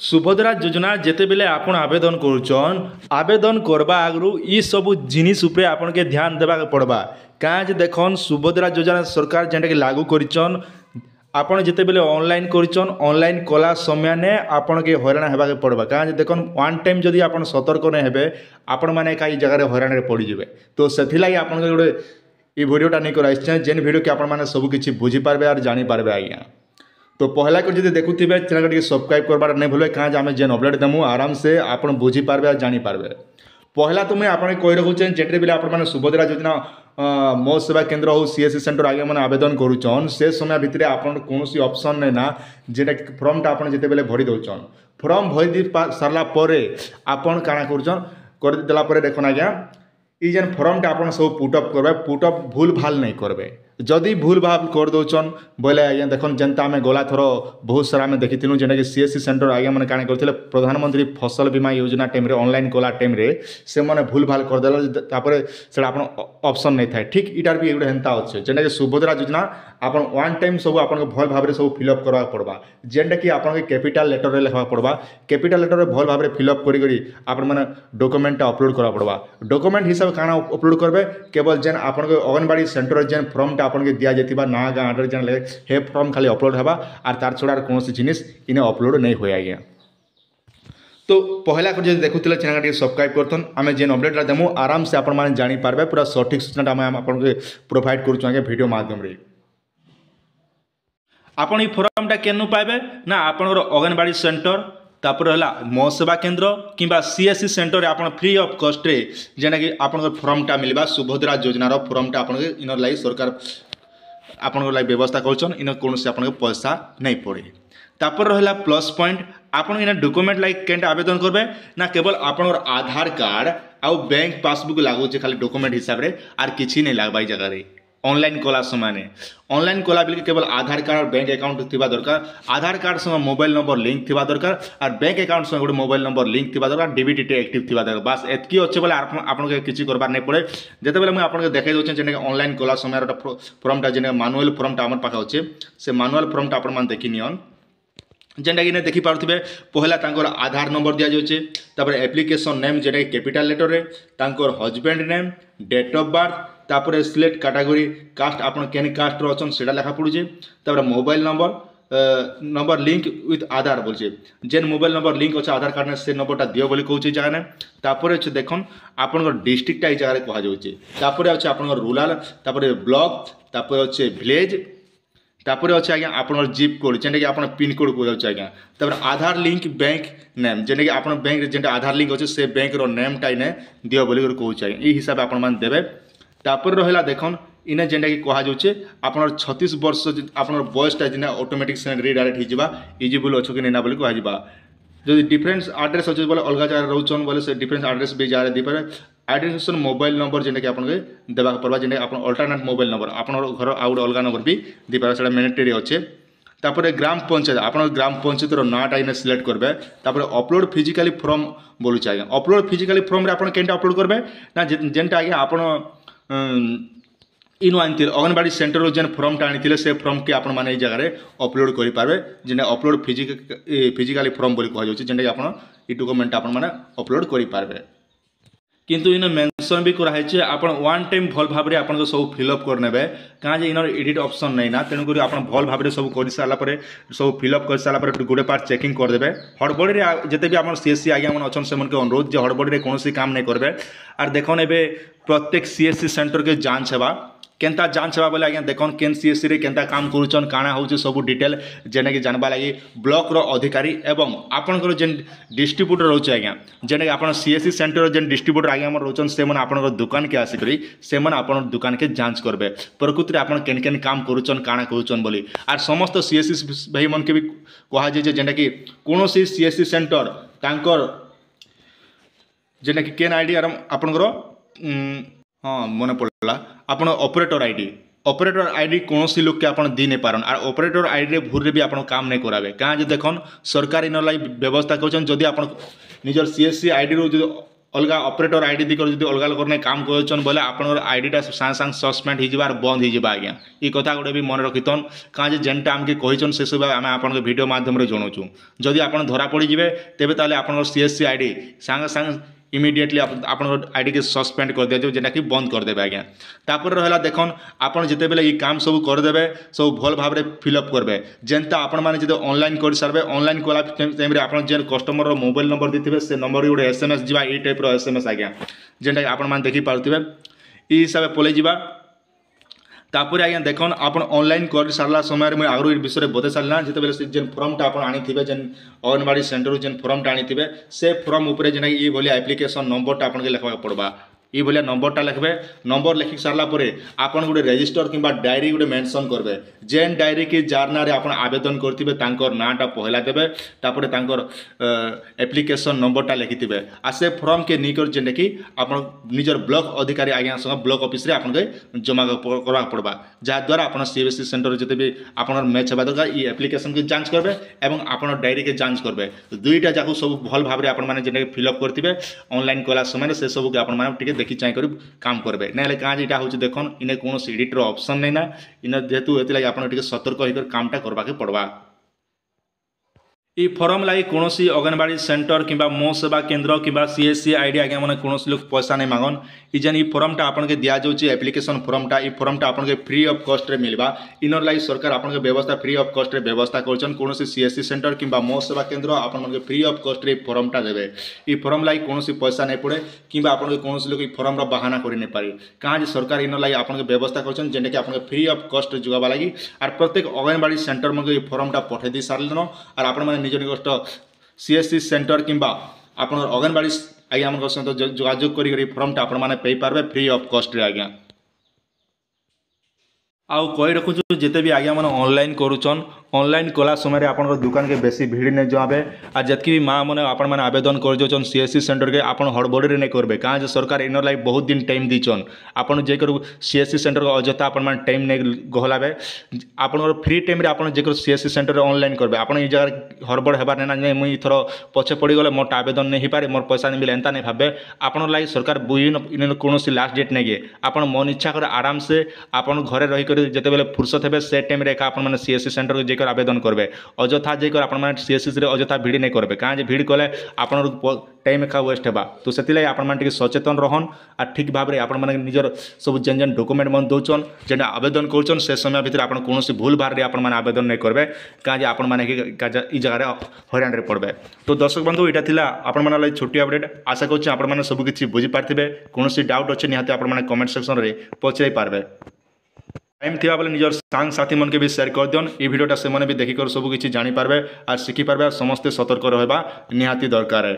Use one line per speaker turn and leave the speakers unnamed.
सुभद्रा योजना जिते बेले आपण आवेदन करुचन आवेदन करबा आगु ई सब जिनिस उपरे आपण के ध्यान देबा पड़बा काज देखन सुभद्रा योजना सरकार जेंटा कि लागू करिचन आपण जिते बेले ऑनलाइन करिचन ऑनलाइन कला समय ने आपण के हैरान हेबा के पड़बा काज देखन वन टाइम जदि आपण सतर्क ने हेबे आपण माने कई जगह हैरान रे पड़ी जिवे तो सेथि लागि आपण के गोटे ई वीडियोटा नहीं कराइछन जेन वीडियो के आपण माने सब किछि बुझी पारबे और जानि पारबे आज्ञा। तो पहला कर जब देखुवे चैनल के सब्सक्राइब करबार नहीं भूल कहाँ आम जेन अपडेट देमु आराम से आप बुझीपारे और जानीपारे। पहला तो मुझे आपने कही रखुचे जेटे बेले आप सुभद्रा योजना मो सेवा केन्द्र हो सीएससी सेंटर आगे मैंने आवेदन करुचन से समय भितर आप कौन ऑप्शन नहीं ना जेटा फर्मटा आप जिते बेले भरी दौन फर्म भरी सारापर आपन काଣା कर देला देखन आज्ञा ई जेन फर्मटा आप सब पुटअप करबे पुटअप भूल भाल नहीं करबे जदि भूल भाल कर दौन बोले आज्ञा देखन जेनता आम गला थर बहुत सारा आम देखी जेनटा कि सीएससी सेंटर आज्ञा मैंने काଣା करते प्रधानमंत्री फसल बीमा योजना टाइम ऑनलाइन कला टाइम से मैंने भूल भाल करदेला से आप ऑप्शन नहीं था ठीक इटार भी गोटे हेन्ता अच्छे जेनटा कि सुभद्रा योजना आप वन टाइम सब आप भल भाव सब फिलअप करवा पड़वा जेनटा कि आप कैपिटाल लेटर लिखा पड़वा कैपिटाल लेटर भल भाव फिलअप कर डॉक्यूमेंट अपलोड करवा पड़वा डॉक्यूमेंट हिसाब काଣା अपलोड करबे केवल जेन आप अंगनवाड़ी सेंटर जेन फर्मटा आपन के दिया जाइतिबा ना गाँ आड्रेस जेन हे फर्म खाली अपलोड हेबा और तार छड़ा कौन जिनिस इने अपलोड नहीं हुए आज्ञा। तो पहला कर देखुले चैनल के सब्सक्राइब करथन आम जेन अपडेट देमु आराम से आपण माने जानी पारबे पूरा सठिक सूचना आम आपन के प्रोवाइड करूछु आगे वीडियो माध्यम रे। आपण ई फॉर्मटा केनु पाइबे ना आपनर अंगनवाड़ी सेंटर तापर है मो सेवा केन्द्र किंबा सीएससी सेंटर आप फ्री ऑफ कॉस्ट रे जेना कि आपन फॉर्मटा मिलवा सुभद्रा योजनार फॉर्मटा आपन इनर लाई सरकार आपन लाई व्यवस्था करछन इन कौन से आपन पैसा नहीं पड़े। तापर रहा प्लस पॉइंट आपन इन डॉक्यूमेंट लाइक केंट आवेदन करबे ना केवल आपन आधार कार्ड आउ बैंक पासबुक लागू खाली डॉक्यूमेंट हिसाब रे आर किछि नहीं लागबा जगह रे ऑनलाइन कला समय ऑनलाइन कला बिल केवल आधार कार्ड और बैंक अकाउंट थिबा दरकार आधार कार्ड संग मोबाइल नंबर लिंक थिबा दरकार और बैंक अकाउंट संग गोटे मोबाइल नंबर लिंक थिबा दरकार डीबीटी एक्टिव थिबा दरकार बास एतकी अच्छे बोले आपन के किछि करबार नहीं पड़े जेते बेले मैं आपन के देखाई दोछन जेने ऑनलाइन कला समय फॉर्मटा जेने मैनुअल फॉर्मटा हमर पाखा अछि से मैनुअल फॉर्मटा आपन मान देखि नियन जेनटा कि देखी पारे पहला तांकर आधार नंबर दि जाऊे तापर एप्लिकेशन नेम जेटा कैपिटल लेटर रे तांकर husband name date of birth तापर सिलेक्ट कैटेगरी कास्ट आपन केन कास्ट रो अछन सेटा लेखा पड़ुचे तापर mobile number link with Aadhaar बोलचे जेन मोबाइल नंबर लिंक अच्छे आधार कार्ड ने से नंबरटा दियो बोली कहूचे जगह ने तापर अच्छे देखन आपन डिस्ट्रिक्टा ये जगह कह जाऊे तापर अच्छे आपन रूरल तापर ब्लॉक तापर अच्छे विलेज तापर अच्छे आज्ञा आपन जिप कोड जेनटा कि आपन पिन कोड को जाऊे आज्ञा तापर आधार लिंक बैंक नेम जेनटा कि आपन बैंक जेनटा आधार लिंक अच्छे से बैंक रो नेम टाइ ने दियो बोली कहूचे आज्ञा ई हिसाब आपन मान देबे। तापर रहा देखन इने जेनटा कि कह जाऊे आपन 36 वर्ष आपन बयसटा जेना ऑटोमेटिक से रिडायरेक्ट हो जावा इजिबल अच्छो कि नहीं ना बोली कह जावा जदि डिफरेंस एड्रेस अच्छे बोले अलग जगह रोचन बोले से डिफरेंस एड्रेस भी जगह दी पारे आइडेंटिफिकेशन मोबाइल नंबर जेनटा कि आपन के देबा पड़वा जेनटा आपन अल्टरनेट मोबाइल नंबर आपन घर आउट अलग नंबर भी दी पारे सेटा मैंडेटरी अच्छे। तापर ग्राम पंचायत आपन ग्राम पंचायत नाटा इन सिलेक्ट करबे तापर अपलोड फिजिकली फॉर्म बोलुचे आज्ञा अपलोड फिजिकली फॉर्म रे आपन केनटा अपलोड करबे ना जेनटा आज्ञा आपन इन आनी अंगनवाड़ी सेंटर जेन फॉर्मटा आनी से फॉर्म के आपण माने जगह अपलोड करेंगे जेने अपलोड फिजिकली फॉर्म बोली कह जाऊे जेनटा कि आपन ई डॉक्यूमेंट आपण माने अपलोड करेंगे किंतु इन मेंशन भी कराई आप वन टाइम भल भाव में आपन सब फिलअप करने कहाँ इनर एडिट ऑप्शन नहीं ना तेणुक आप भल भाव में सब कर सारापर सब फिलअप कर सारापर गोटे पार्ट चेकिंग करदे हड़बड़ी जिते भी आप सीएससी आज्ञा मैंने अच्छे से अनुरोध हड़बड़ी कौन काम नहीं करेंगे आर देखन ए प्रत्येक सीएससी सेंटर के जांच होगा केनता जांच होगा बोले आज्ञा देखन केन सीएससी रे केनता काम करुचन काଣା होचे सब डिटेल जेने कि जानबा लगी ब्लॉक रो अधिकारी एवं आपनकर जेन डिस्ट्रीब्यूटर रोचे आज्ञा जेने कि आपन सीएससी सेंटर जेन डिस्ट्रीब्यूटर आज्ञा हमर रोचन से मन आपनकर दुकान के आसी करी से मन आपन दुकान के जांच करबे प्रकृति आपन केन केन काम करुचन काଣା करुचन बोली आर समस्त सीएससी भाई मन के भी कहा जे जेने कि कोनोसी सीएससी सेंटर तांकर जेने कि केन आईडी आपनकर हाँ मन पड़ा आपन ऑपरेटर आईडी कौन सी लोग के आप दी नहीं पारन और ऑपरेटर आईडी भूल भी आप काम नहीं करावे कहाँ जो देखन सरकार इन लाई व्यवस्था कर निजर सीएससी आईडी रो अलग ऑपरेटर आईडी दी कर अलग अलग ने काम करछन बोले आपनर आईडीटा सांग सांग सस्पेंड हो जाबार बंद हो जाबा आज्ञा ई कथा गोटे भी मन रखिथन कहाँ जेनटा आमके कहिछन से सब आम आपन वीडियो माध्यम जनाऊँ जदि आपन धरा पड़ जाए तेबे ताले आपन सीएससी आईडी सांग सांग इमिडिएटली आप आईडी के सस्पेंड कर दिया जेना कि बंद करदे आज्ञा तापर रहा देखन आपन जिते बेले ये काम सब करदे सब भल भाव में फिलअप करबे जेनता आपण माने जदि ऑनलाइन कर सारबे ऑनलाइन कला टाइम रे आपन जे कस्टमर रो मोबाइल नंबर देथिबे से नंबर गोटे एसएमएस जीवा ई टाइप रो एसएमएस आज्ञा जेनटा आपण माने देखि पारुथिबे ई हिसाब से पलै जीवा तापर आज्ञा देखन आप ऑनलाइन कर सारा समय मुझे आगु विषय बता सारा जिते से जेन फॉर्मटा आप आनी जेन अंगनवाड़ी सेंटर जेन फॉर्मटा आनी से फॉर्म उपर जेना ये भाया एप्लिकेशन नंबरटा आपन के लिखा पड़वा ये भाया नंबरटा लिखे नंबर लिखि सारा आपन गोटे रजिस्टर किंबा डायरी गोटे मेंशन करबे जेन डायरी की जार ना आप आवेदन करथिबे तांकर नाटा पहला देबे तापर तांकर एप्लिकेशन नंबरटा लिखिथिबे आ से फॉर्म के निकर जेन कि आप निजर ब्लॉक अधिकारी आज्ञा संग ब्लॉक ऑफिस रे आपन के जमा करवा पड़वा जहाँ द्वारा आप सीएससी सेंटर जिते भी आप मैच होगा दरकार ये एप्लिकेशन की जांच करबे एवं आप डायरी के जांच करबे दुईटा जाक सब भल भाव में आपने फिलअप करते ऑनलाइन कला समय से सब आपके देखी चाह कर काम करेंगे ना कहाँ यहाँ हूँ देखन इन्हें कौन एडिटर ऑप्शन नहीं ना इन जेहेतु ये आप सतर्क होकर कामटा करवा के पड़वा ई फॉर्म लगी कौन अंगनवाड़ी सेंटर किंबा मो सेवा केन्द्र किंबा सीएससी आईडी आज्ञा मैंने कौन लोग पैसा नहीं मागन ई जेन ई फॉर्मटा आपन के दिया जाउची एप्लिकेशन फॉर्मटा ई फॉर्मटा आपन के फ्री ऑफ कॉस्ट रे मिलबा इनर लगी सरकार आपन के व्यवस्था फ्री ऑफ कॉस्ट रे व्यवस्था करछन कौन सीएससी सेंटर किंबा मो सेवा केन्द्र आपन मन के फ्री ऑफ कॉस्ट रे फॉर्मटा देबे ई फॉर्म लगी कौन पैसा नहीं पड़े किंबा आपन के कौन लोग ई फॉर्म रा बहाना करि नहीं पारे कहाँ जे सरकार इनर लगी आपन के व्यवस्था करछन जेने कि आपन के फ्री ऑफ कॉस्ट जुगाबा लगी और प्रत्येक अंगनवाड़ी सेंटर मन के ई फॉर्मटा पठे दी सारलन और आपन माने निज निकट सीएससी सेंटर किंबा आप अंगनवाड़ी आज्ञा मान सहित जोगाजोग कर फॉर्मटा आपने पारे फ्री ऑफ कॉस्ट रे आज्ञा आउ कही रखुचु जिते भी आज्ञा मैंने ऑनलाइन करुचन ऑनलाइन कला समय आप दुकान के बेसी भीड़ नहीं जाबे आ जतकी भी माँ मैंने आप आवेदन कर सीएससी सेंटर के आप हड़बड़ी नहीं करेंगे कहाँ जो सरकार इनर लाइक बहुत दिन टाइम दीचन आप सीएससी सेंटर अजथा आप टाइम नहीं गहलाबे आप फ्री टाइम आप सीएससी सेंटर ऑनलाइन करेंगे आप जगह हड़बड़ होबार ना मुझे थर पछे पड़गले मोर आवेदन नहीं पारे मोर पैसा नहीं मिले एंता नहीं भावे आपन लगे सरकार बुझी कौन लास्ट डेट नहीं आप मन इच्छा कर आराम से आप घर रही जिते बेले फुर्सत है से टाइम रे आप सीएससी सेंटर को जाकर आवेदन करेंगे अजथा जाकर आप सीएससी अजथा भिड़ नहीं करेंगे कहाँ भिड़ कले आप टाइम एका वेस्ट होगा तो से आप सचेतन रहन आ ठीक भाव में आप निजर सब जेन जेन डॉक्यूमेंट मन दौन जेन आवेदन कर से समय भितर आप कौन भूल भार आप आवेदन नहीं करेंगे कहीं आप जगह हईराण पड़े तो दर्शक बंधु यहाँ थी आप छोटी अपडेट आशा कर सबकि बुझीपारे कौन डाउट अच्छे निहाती आप कमेंट सेक्शन में पचारि पारे टाइम थी बेले निजर सांग साथी मन के भी शेयर कर दियन ये वीडियोटा से भी देखिकर सब किसी जानी पारबे और शिखी पारबे समस्ते सतर्क रहा निहाती दरकार है।